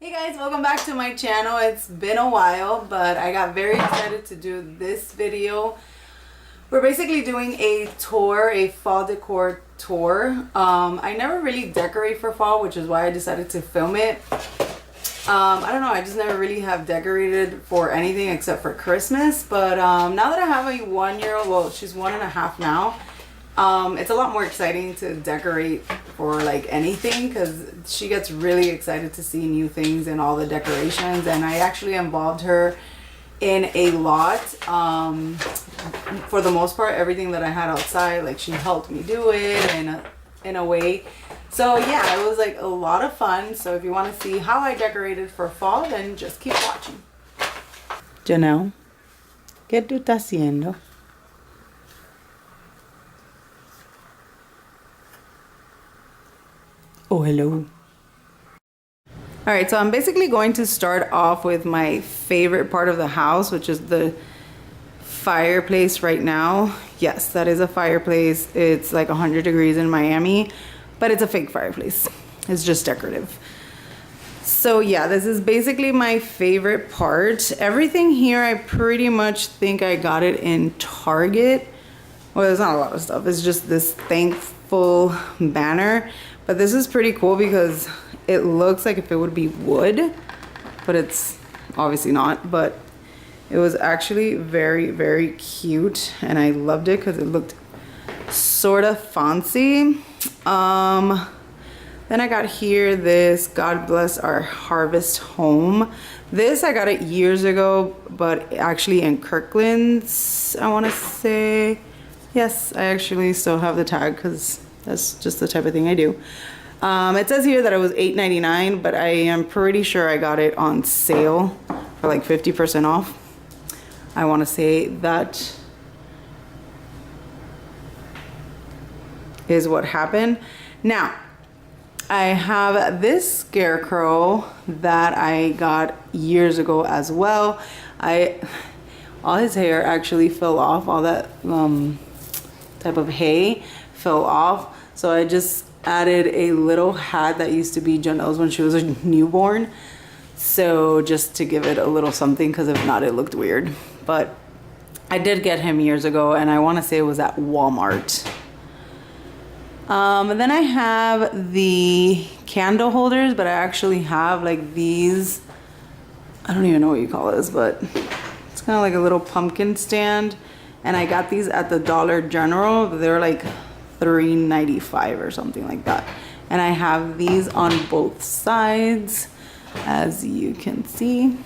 Hey guys, welcome back to my channel. It's been a while, but I got very excited to do this video. We're basically doing a tour, a fall decor tour. I never really decorate for fall, which is why I decided to film it. I don't know, I just never really have decorated for anything except for Christmas. But now that I have a 1-year-old, well, she's 1.5 now, it's a lot more exciting to decorate for like anything because she gets really excited to see new things and all the decorations. And I actually involved her in a lot. For the most part, everything that I had outside, like she helped me do it in a way. So yeah, it was like a lot of fun. So if you want to see how I decorated for fall, then just keep watching. Janelle, ¿qué tú estás haciendo? Oh, hello. All right, so I'm basically going to start off with my favorite part of the house, which is the fireplace right now. Yes, that is a fireplace. It's like 100 degrees in Miami, but it's a fake fireplace. It's just decorative. So yeah, this is basically my favorite part. Everything here, I pretty much think I got it in Target. Well, there's not a lot of stuff. It's just this thankful banner. But this is pretty cool because it looks like if it would be wood, but it's obviously not. But it was actually very, very cute. And I loved it because it looked sort of fancy. Then I got here this God Bless Our Harvest Home. This I got it years ago, but actually in Kirkland's, I want to say. Yes, I actually still have the tag because that's just the type of thing I do. It says here that it was $8.99, but I am pretty sure I got it on sale for like 50% off. I want to say that is what happened. Now, I have this scarecrow that I got years ago as well. All his hair actually fell off, all that type of hay fell off. So I just added a little hat that used to be Janelle's when she was a newborn. So just to give it a little something, because if not, it looked weird. But I did get him years ago, and I want to say it was at Walmart. And then I have the candle holders, but I actually have like these, I don't even know what you call this, but it's kind of like a little pumpkin stand. And I got these at the Dollar General. They're like $3.95 or something like that. And I have these on both sides, as you can see.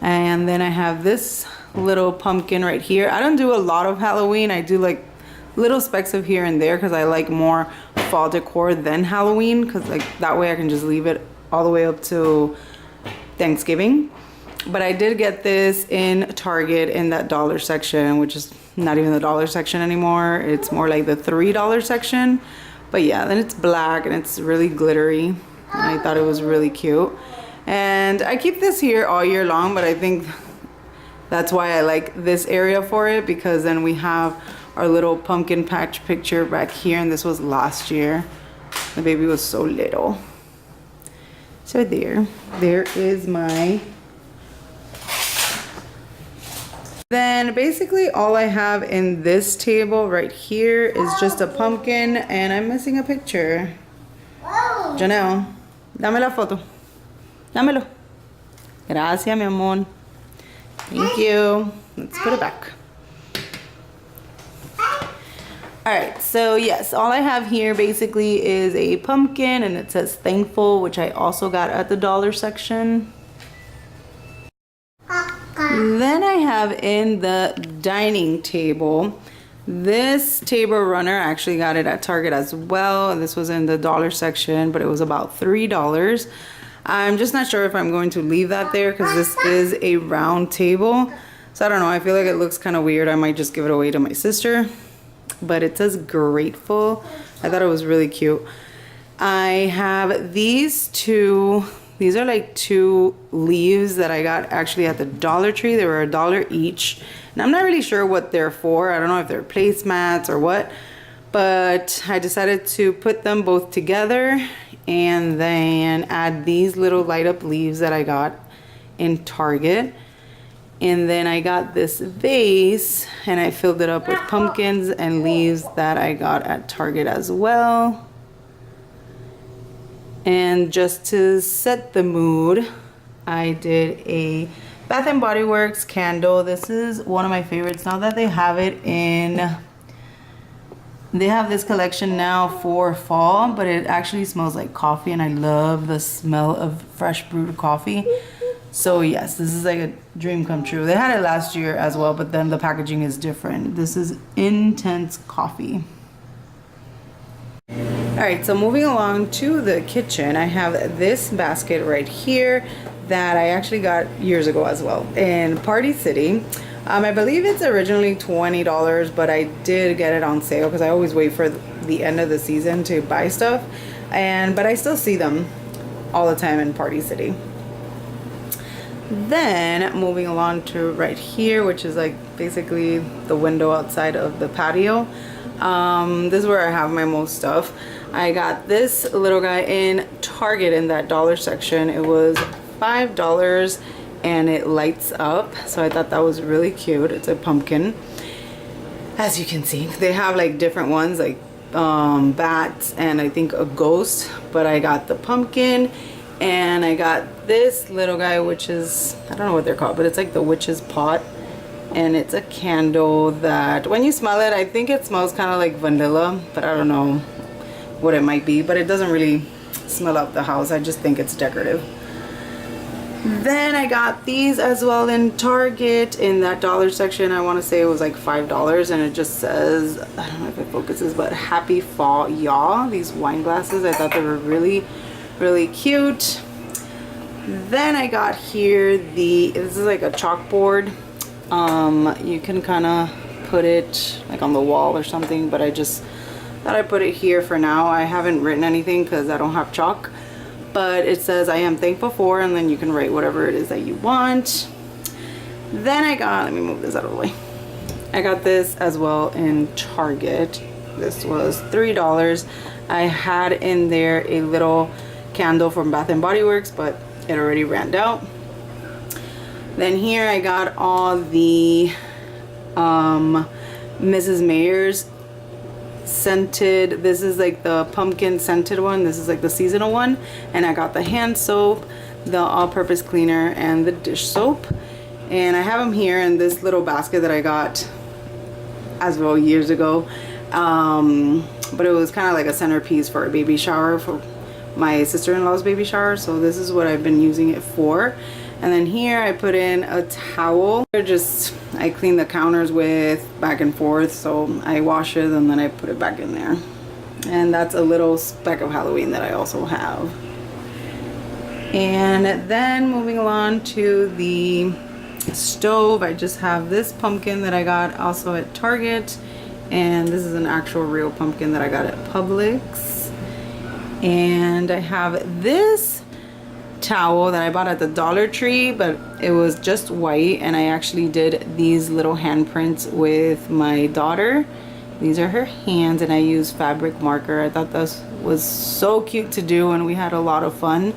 And then I have this little pumpkin right here. I don't do a lot of Halloween. I do like little specks of here and there because I like more fall decor than Halloween, because like that way I can just leave it all the way up to Thanksgiving. But I did get this in Target in that dollar section, which is not even the dollar section anymore. It's more like the $3 section. But yeah, then it's black and it's really glittery. And I thought it was really cute. And I keep this here all year long, but I think that's why I like this area for it, because then we have our little pumpkin patch picture back here, and this was last year. The baby was so little. So there is my... Then basically all I have in this table right here is just a pumpkin, and I'm missing a picture. Janelle, dame la foto. Dámelo. Gracias, mi amor. Thank you. Let's put it back. Alright, so yes, all I have here basically is a pumpkin, and it says thankful, which I also got at the dollar section. Then I have in the dining table, this table runner. I actually got it at Target as well. This was in the dollar section, but it was about $3. I'm just not sure if I'm going to leave that there because this is a round table. So I don't know, I feel like it looks kind of weird. I might just give it away to my sister. But it says grateful. I thought it was really cute. I have these two. These are like 2 leaves that I got actually at the Dollar Tree. They were $1 each. And I'm not really sure what they're for. I don't know if they're placemats or what. But I decided to put them both together and then add these little light up leaves that I got in Target. And then I got this vase and I filled it up with pumpkins and leaves that I got at Target as well. And just to set the mood, I did a Bath and Body Works candle. This is one of my favorites now that they have it in, they have this collection now for fall, but it actually smells like coffee and I love the smell of fresh brewed coffee. So yes, this is like a dream come true. They had it last year as well, but then the packaging is different. This is Intense Coffee. Alright, so moving along to the kitchen, I have this basket right here that I actually got years ago as well in Party City. I believe it's originally $20, but I did get it on sale because I always wait for the end of the season to buy stuff. But I still see them all the time in Party City. Then moving along to right here, which is like basically the window outside of the patio. This is where I have my most stuff. I got this little guy in Target in that dollar section. It was $5 and it lights up, so I thought that was really cute. It's a pumpkin, as you can see. They have like different ones, like bats and I think a ghost, but I got the pumpkin. And I got this little guy, which is, I don't know what they're called, but it's like the witch's pot. And it's a candle that when you smell it, I think it smells kind of like vanilla, but I don't know what it might be. But it doesn't really smell up the house. I just think it's decorative. Then I got these as well in Target in that dollar section. I want to say it was like $5 and it just says, I don't know if it focuses, but Happy Fall Y'all. These wine glasses, I thought they were really cute. Then I got here this is like a chalkboard. You can kind of put it like on the wall or something, but I just thought I'd put it here for now. I haven't written anything because I don't have chalk, but it says I am thankful for, and then you can write whatever it is that you want. Then I got, let me move this out of the way. I got this as well in Target. This was $3. I had in there a little candle from Bath and Body Works, but it already ran out. Then here I got all the Mrs. Mayer's scented. This is like the pumpkin scented one. This is like the seasonal one. And I got the hand soap, the all-purpose cleaner, and the dish soap. And I have them here in this little basket that I got as well years ago. But it was kind of like a centerpiece for a baby shower, for my sister-in-law's baby shower. So this is what I've been using it for. And then here I put in a towel. I clean the counters with back and forth, so I wash it and then I put it back in there. And that's a little speck of Halloween that I also have. And then moving along to the stove, I just have this pumpkin that I got also at Target, and this is an actual real pumpkin that I got at Publix. And I have this towel that I bought at the Dollar Tree, but it was just white, and I actually did these little handprints with my daughter. These are her hands, and I used fabric marker. I thought this was so cute to do, and we had a lot of fun.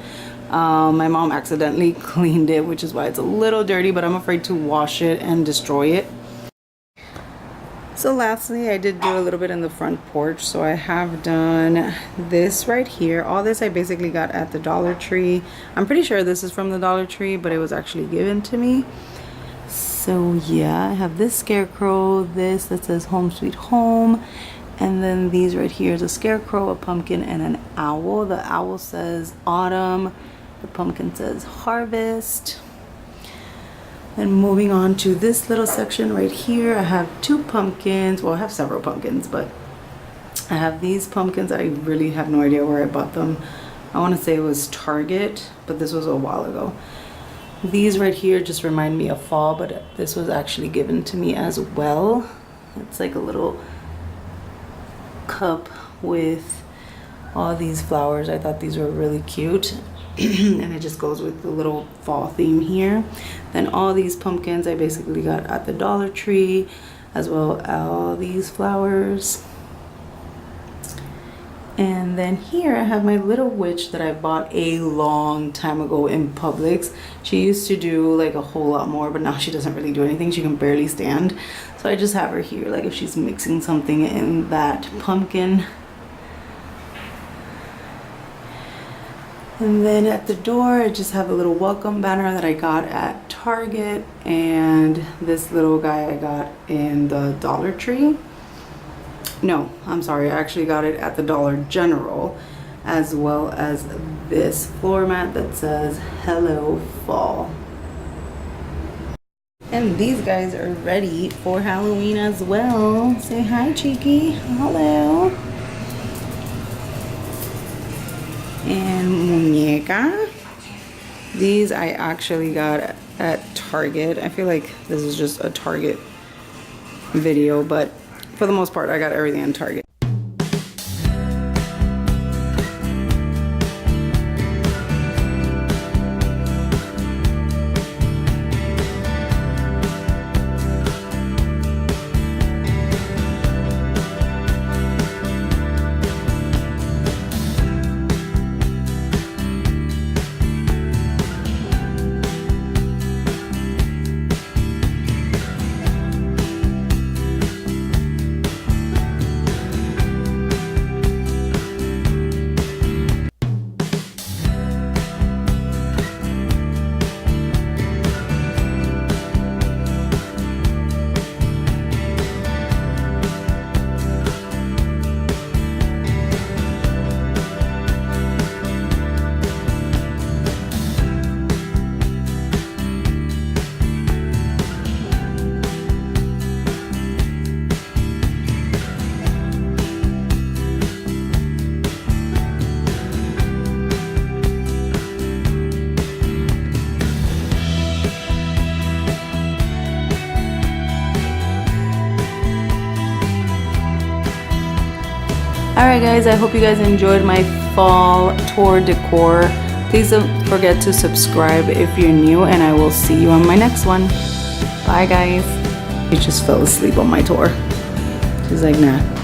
My mom accidentally cleaned it, which is why it's a little dirty, but I'm afraid to wash it and destroy it. So lastly, I did do a little bit in the front porch. So I have done this right here. All this I basically got at the Dollar Tree. I'm pretty sure this is from the Dollar Tree, but it was actually given to me. So yeah, I have this scarecrow, this that says Home Sweet Home, and then these right here is a scarecrow, a pumpkin, and an owl. The owl says autumn, the pumpkin says harvest. And moving on to this little section right here, I have two pumpkins. Well, I have several pumpkins, but I have these pumpkins. I really have no idea where I bought them. I want to say it was Target, but this was a while ago. These right here just remind me of fall, but this was actually given to me as well. It's like a little cup with all these flowers. I thought these were really cute. And it just goes with the little fall theme here. Then all these pumpkins I basically got at the Dollar Tree, as well as all these flowers. And then here I have my little witch that I bought a long time ago in Publix. She used to do like a whole lot more, but now she doesn't really do anything. She can barely stand. So I just have her here, like if she's mixing something in that pumpkin. And then at the door, I just have a little welcome banner that I got at Target, and this little guy I got in the Dollar Tree. No, I'm sorry, I actually got it at the Dollar General, as well as this floor mat that says Hello Fall. And these guys are ready for Halloween as well. Say hi, Cheeky. Hello. And Muñeca. These I actually got at Target. I feel like this is just a Target video, but for the most part, I got everything in Target. Alright guys, I hope you guys enjoyed my fall tour decor. Please don't forget to subscribe if you're new, and I will see you on my next one. Bye guys. He just fell asleep on my tour. She's like, nah.